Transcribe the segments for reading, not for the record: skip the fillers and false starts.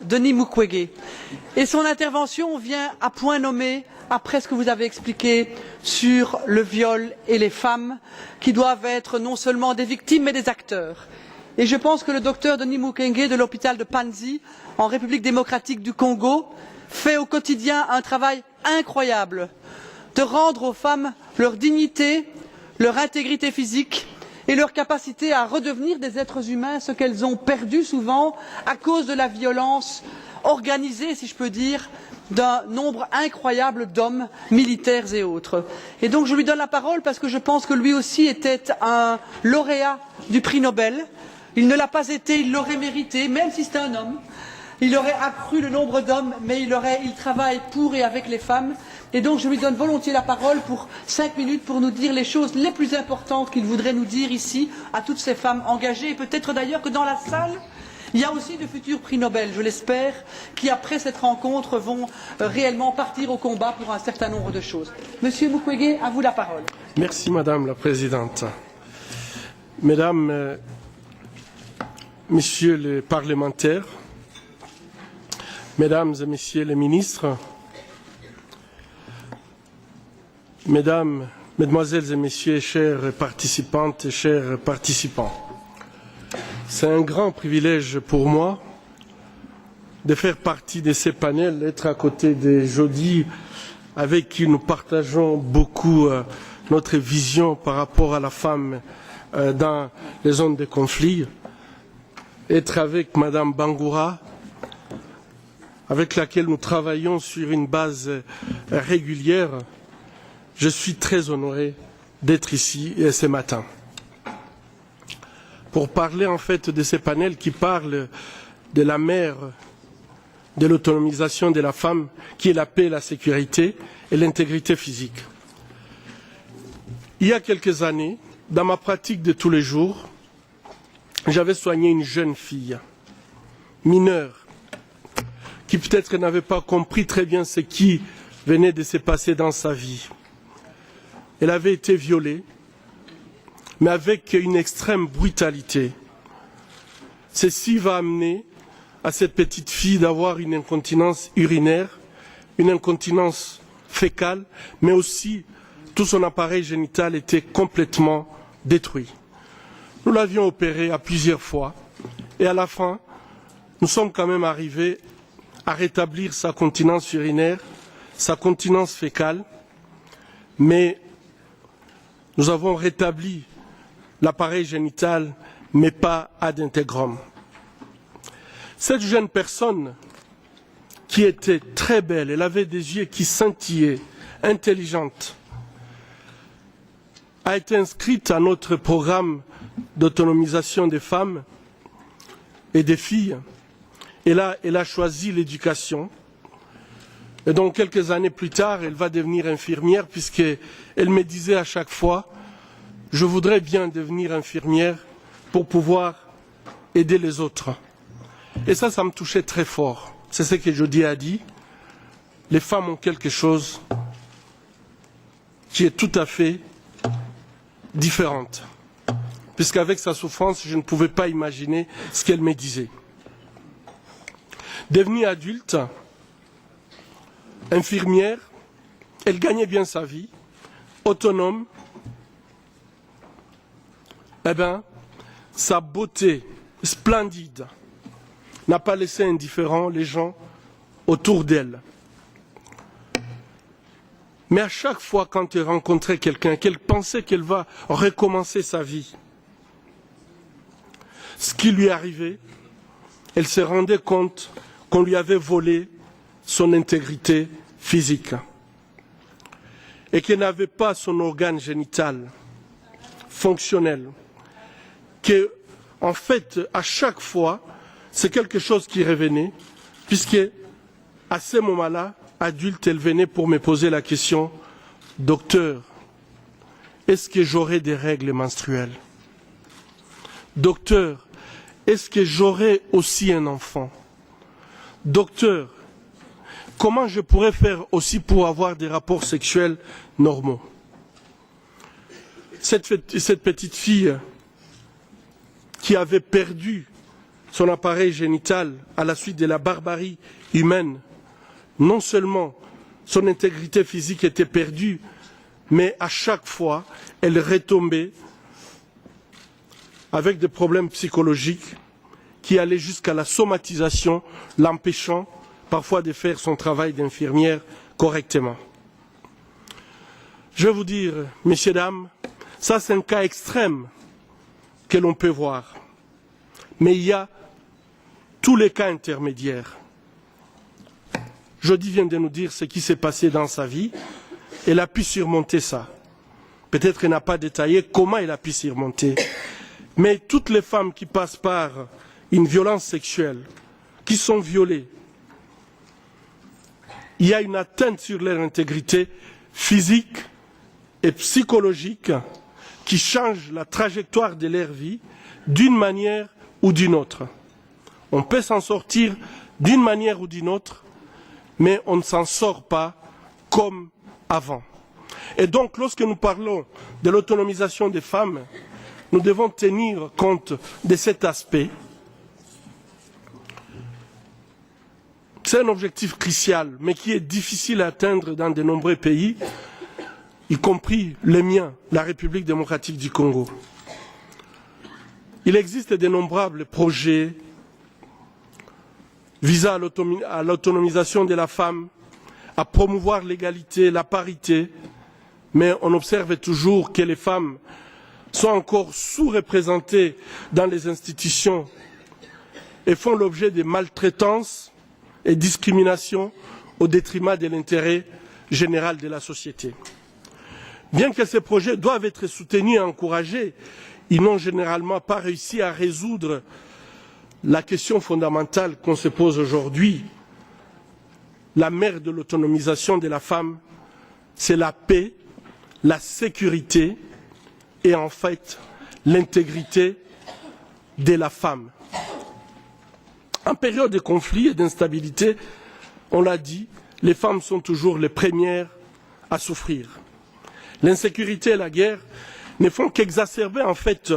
Denis Mukwege. Et son intervention vient à point nommé après ce que vous avez expliqué sur le viol et les femmes qui doivent être non seulement des victimes mais des acteurs. Et je pense que le docteur Denis Mukwege de l'hôpital de Panzi en République démocratique du Congo fait au quotidien un travail incroyable de rendre aux femmes leur dignité, leur intégrité physique et leur capacité à redevenir des êtres humains, ce qu'elles ont perdu souvent à cause de la violence organisée, si je peux dire, d'un nombre incroyable d'hommes, militaires et autres. Et donc je lui donne la parole parce que je pense que lui aussi était un lauréat du prix Nobel. Il ne l'a pas été, il l'aurait mérité, même si c'était un homme. Il aurait accru le nombre d'hommes, mais il travaille pour et avec les femmes. Et donc je lui donne volontiers la parole pour 5 minutes pour nous dire les choses les plus importantes qu'il voudrait nous dire ici à toutes ces femmes engagées. Et peut-être d'ailleurs que dans la salle, il y a aussi de futurs prix Nobel, je l'espère, qui après cette rencontre vont réellement partir au combat pour un certain nombre de choses. Monsieur Mukwege, à vous la parole. Merci Madame la Présidente. Mesdames, Messieurs les parlementaires, Mesdames et Messieurs les ministres, Mesdames, Mesdemoiselles et Messieurs, chères participantes et chers participants, c'est un grand privilège pour moi de faire partie de ces panels, d'être à côté de Jody, avec qui nous partageons beaucoup notre vision par rapport à la femme dans les zones de conflit, être avec Madame Bangoura, avec laquelle nous travaillons sur une base régulière. Je suis très honoré d'être ici ce matin pour parler en fait de ces panels qui parlent de la mère de l'autonomisation de la femme, qui est la paix, la sécurité et l'intégrité physique. Il y a quelques années, dans ma pratique de tous les jours, j'avais soigné une jeune fille mineure qui peut-être n'avait pas compris très bien ce qui venait de se passer dans sa vie. Elle avait été violée, mais avec une extrême brutalité. Ceci va amener à cette petite fille d'avoir une incontinence urinaire, une incontinence fécale, mais aussi tout son appareil génital était complètement détruit. Nous l'avions opérée à plusieurs fois et à la fin, nous sommes quand même arrivés à rétablir sa continence urinaire, sa continence fécale, mais nous avons rétabli l'appareil génital, mais pas ad integrum. Cette jeune personne, qui était très belle, elle avait des yeux qui scintillaient, intelligente, a été inscrite à notre programme d'autonomisation des femmes et des filles. Et là, elle a choisi l'éducation. Et donc, quelques années plus tard, elle va devenir infirmière, puisqu'elle me disait à chaque fois, je voudrais bien devenir infirmière pour pouvoir aider les autres. Et ça me touchait très fort. C'est ce que Jody a dit. Les femmes ont quelque chose qui est tout à fait différente. Puisqu'avec sa souffrance, je ne pouvais pas imaginer ce qu'elle me disait. Devenue adulte, infirmière, elle gagnait bien sa vie, autonome. Eh bien, sa beauté splendide n'a pas laissé indifférents les gens autour d'elle. Mais à chaque fois quand elle rencontrait quelqu'un, qu'elle pensait qu'elle va recommencer sa vie, ce qui lui arrivait, elle se rendait compte qu'on lui avait volé son intégrité physique et qu'elle n'avait pas son organe génital fonctionnel, que, en fait, à chaque fois, c'est quelque chose qui revenait, puisque à ce moment-là, adulte, elle venait pour me poser la question, docteur, est-ce que j'aurai des règles menstruelles? Docteur, est-ce que j'aurai aussi un enfant? Docteur, comment je pourrais faire aussi pour avoir des rapports sexuels normaux? Cette petite fille qui avait perdu son appareil génital à la suite de la barbarie humaine, non seulement son intégrité physique était perdue, mais à chaque fois, elle retombait avec des problèmes psychologiques qui allaient jusqu'à la somatisation, l'empêchant parfois de faire son travail d'infirmière correctement. Je vais vous dire, messieurs, dames, ça c'est un cas extrême que l'on peut voir. Mais il y a tous les cas intermédiaires. Jody vient de nous dire ce qui s'est passé dans sa vie. Elle a pu surmonter ça. Peut-être qu'elle n'a pas détaillé comment elle a pu surmonter. Mais toutes les femmes qui passent par une violence sexuelle, qui sont violées, il y a une atteinte sur leur intégrité physique et psychologique qui change la trajectoire de leur vie d'une manière ou d'une autre. On peut s'en sortir d'une manière ou d'une autre, mais on ne s'en sort pas comme avant. Et donc, lorsque nous parlons de l'autonomisation des femmes, nous devons tenir compte de cet aspect. C'est un objectif crucial, mais qui est difficile à atteindre dans de nombreux pays, y compris le mien, la République démocratique du Congo. Il existe d'innombrables projets visant à l'autonomisation de la femme, à promouvoir l'égalité, la parité, mais on observe toujours que les femmes sont encore sous-représentées dans les institutions et font l'objet de maltraitances et discriminations au détriment de l'intérêt général de la société. Bien que ces projets doivent être soutenus et encouragés, ils n'ont généralement pas réussi à résoudre la question fondamentale qu'on se pose aujourd'hui. La mère de l'autonomisation de la femme, c'est la paix, la sécurité et en fait l'intégrité de la femme. En période de conflit et d'instabilité, on l'a dit, les femmes sont toujours les premières à souffrir. L'insécurité et la guerre ne font qu'exacerber en fait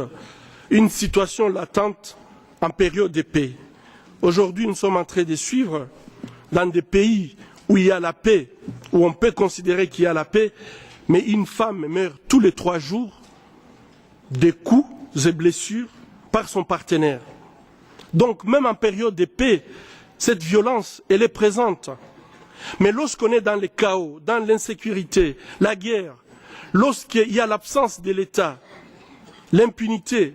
une situation latente en période de paix. Aujourd'hui, nous sommes en train de suivre dans des pays où il y a la paix, où on peut considérer qu'il y a la paix, mais une femme meurt tous les 3 jours de coups et blessures par son partenaire. Donc, même en période de paix, cette violence, elle est présente. Mais lorsqu'on est dans le chaos, dans l'insécurité, la guerre, lorsqu'il y a l'absence de l'État, l'impunité,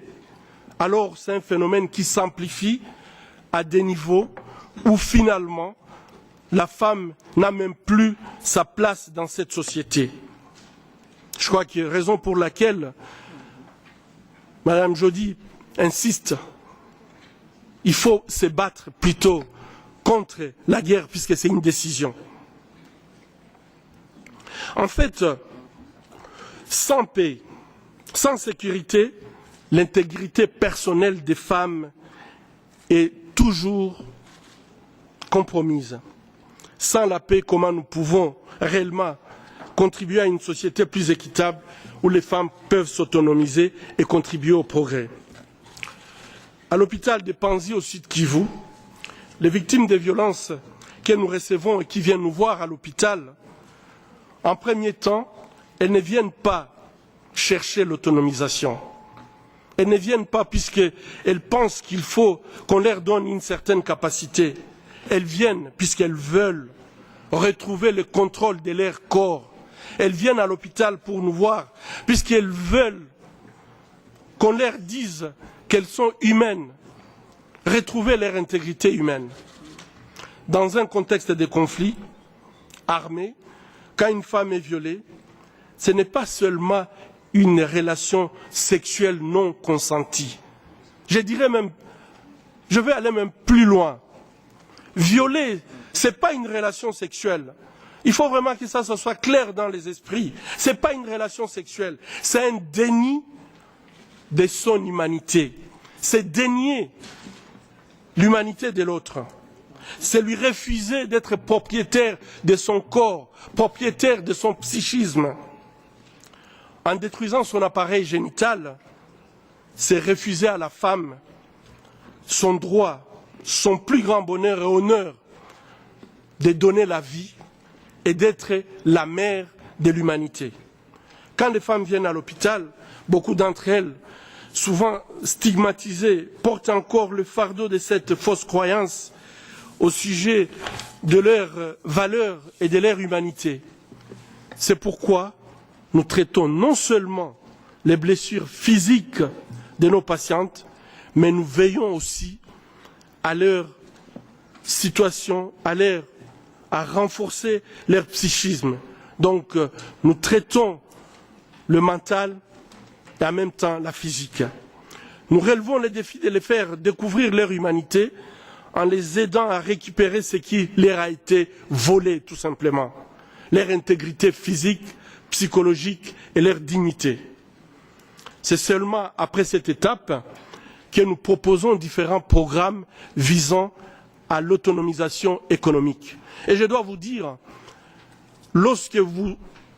alors c'est un phénomène qui s'amplifie à des niveaux où finalement la femme n'a même plus sa place dans cette société. Je crois qu'il y a raison pour laquelle Madame Jody insiste. Il faut se battre plutôt contre la guerre puisque c'est une décision. En fait, sans paix, sans sécurité, l'intégrité personnelle des femmes est toujours compromise. Sans la paix, comment nous pouvons réellement contribuer à une société plus équitable où les femmes peuvent s'autonomiser et contribuer au progrès? À l'hôpital de Panzi au Sud Kivu, les victimes des violences que nous recevons et qui viennent nous voir à l'hôpital, en premier temps, elles ne viennent pas chercher l'autonomisation. Elles ne viennent pas puisqu'elles pensent qu'il faut qu'on leur donne une certaine capacité. Elles viennent puisqu'elles veulent retrouver le contrôle de leur corps. Elles viennent à l'hôpital pour nous voir puisqu'elles veulent qu'on leur dise qu'elles sont humaines, retrouver leur intégrité humaine. Dans un contexte de conflit armé, quand une femme est violée, ce n'est pas seulement une relation sexuelle non consentie. Je dirais même, je vais aller même plus loin. Violer, ce n'est pas une relation sexuelle. Il faut vraiment que ça soit clair dans les esprits. Ce n'est pas une relation sexuelle, c'est un déni de son humanité. C'est dénier l'humanité de l'autre. C'est lui refuser d'être propriétaire de son corps, propriétaire de son psychisme. En détruisant son appareil génital, c'est refuser à la femme son droit, son plus grand bonheur et honneur de donner la vie et d'être la mère de l'humanité. Quand les femmes viennent à l'hôpital, beaucoup d'entre elles, souvent stigmatisées, portent encore le fardeau de cette fausse croyance au sujet de leurs valeurs et de leur humanité. C'est pourquoi nous traitons non seulement les blessures physiques de nos patientes, mais nous veillons aussi à leur situation, à renforcer leur psychisme. Donc, nous traitons le mental et en même temps la physique. Nous relevons le défi de les faire découvrir leur humanité en les aidant à récupérer ce qui leur a été volé, tout simplement. Leur intégrité physique, psychologique et leur dignité. C'est seulement après cette étape que nous proposons différents programmes visant à l'autonomisation économique. Et je dois vous dire, lorsque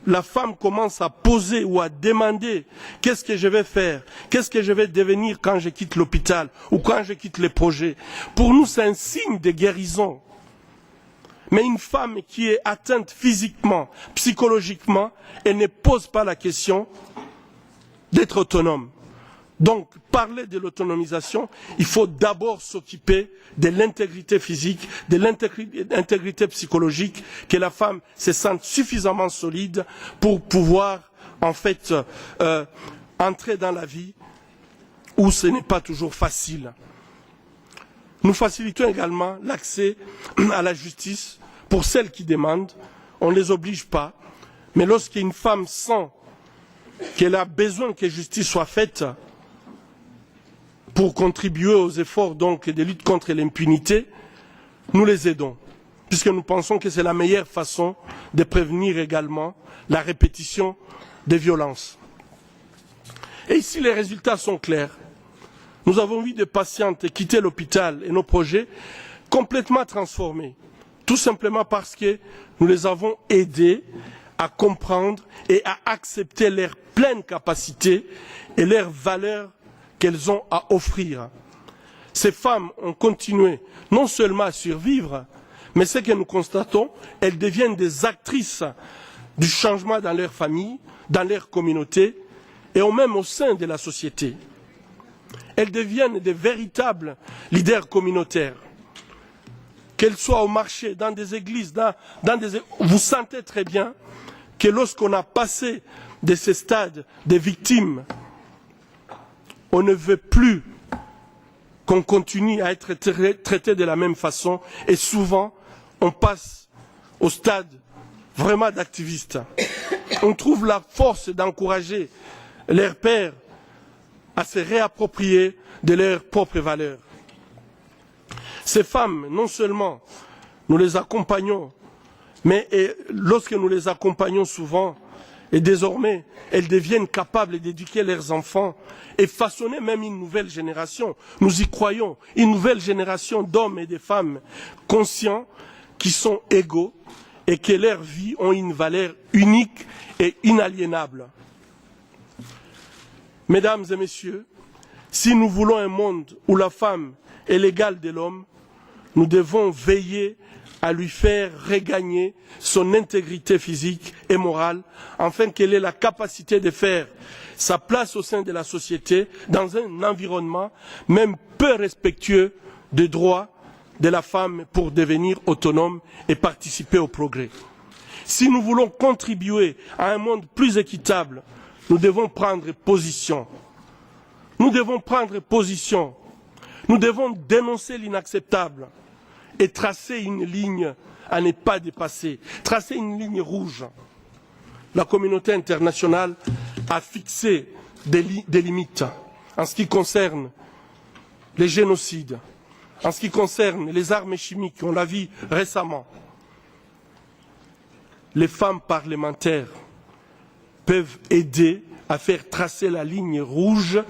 la femme commence à poser ou à demander qu'est-ce que je vais faire, qu'est-ce que je vais devenir quand je quitte l'hôpital ou quand je quitte les projets, pour nous c'est un signe de guérison. Mais une femme qui est atteinte physiquement, psychologiquement, elle ne pose pas la question d'être autonome. Donc, parler de l'autonomisation, il faut d'abord s'occuper de l'intégrité physique, de l'intégrité psychologique, que la femme se sente suffisamment solide pour pouvoir, en fait, entrer dans la vie où ce n'est pas toujours facile. Nous facilitons également l'accès à la justice pour celles qui demandent. On ne les oblige pas. Mais lorsqu'une femme sent qu'elle a besoin que justice soit faite, pour contribuer aux efforts donc de lutte contre l'impunité, nous les aidons, puisque nous pensons que c'est la meilleure façon de prévenir également la répétition des violences. Et ici, les résultats sont clairs. Nous avons vu des patientes quitter l'hôpital et nos projets complètement transformés, tout simplement parce que nous les avons aidées à comprendre et à accepter leur pleine capacité et leurs valeurs qu'elles ont à offrir. Ces femmes ont continué non seulement à survivre, mais ce que nous constatons, elles deviennent des actrices du changement dans leur famille, dans leur communauté et même au sein de la société. Elles deviennent des véritables leaders communautaires. Qu'elles soient au marché, dans des églises, vous sentez très bien que lorsqu'on a passé de ces stades des victimes, on ne veut plus qu'on continue à être traité de la même façon et souvent on passe au stade vraiment d'activistes. On trouve la force d'encourager leurs pairs à se réapproprier de leurs propres valeurs. Ces femmes, non seulement nous les accompagnons, mais lorsque nous les accompagnons souvent, et désormais, elles deviennent capables d'éduquer leurs enfants et façonner même une nouvelle génération. Nous y croyons, une nouvelle génération d'hommes et de femmes conscients qui sont égaux et que leurs vies ont une valeur unique et inaliénable. Mesdames et messieurs, si nous voulons un monde où la femme est l'égale de l'homme, nous devons veiller à lui faire regagner son intégrité physique et morale, afin qu'elle ait la capacité de faire sa place au sein de la société, dans un environnement même peu respectueux des droits de la femme pour devenir autonome et participer au progrès. Si nous voulons contribuer à un monde plus équitable, nous devons prendre position. Nous devons prendre position. Nous devons dénoncer l'inacceptable et tracer une ligne à ne pas dépasser, tracer une ligne rouge. La communauté internationale a fixé des limites en ce qui concerne les génocides, en ce qui concerne les armes chimiques, on l'a vu récemment. Les femmes parlementaires peuvent aider à faire tracer la ligne rouge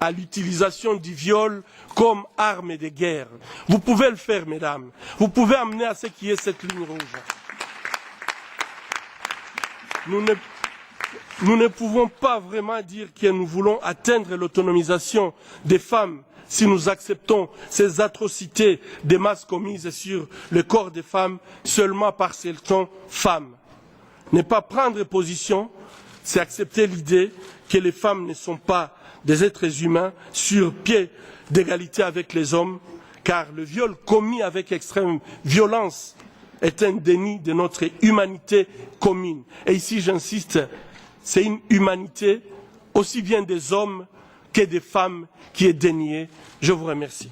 à l'utilisation du viol comme arme de guerre. Vous pouvez le faire, mesdames. Vous pouvez amener à ce qu'il y ait cette ligne rouge. nous ne pouvons pas vraiment dire que nous voulons atteindre l'autonomisation des femmes si nous acceptons ces atrocités des masses commises sur le corps des femmes seulement parce qu'elles sont femmes. Ne pas prendre position, c'est accepter l'idée que les femmes ne sont pas des êtres humains sur pied d'égalité avec les hommes, car le viol commis avec extrême violence est un déni de notre humanité commune. Et ici, j'insiste, c'est une humanité aussi bien des hommes que des femmes qui est déniée. Je vous remercie.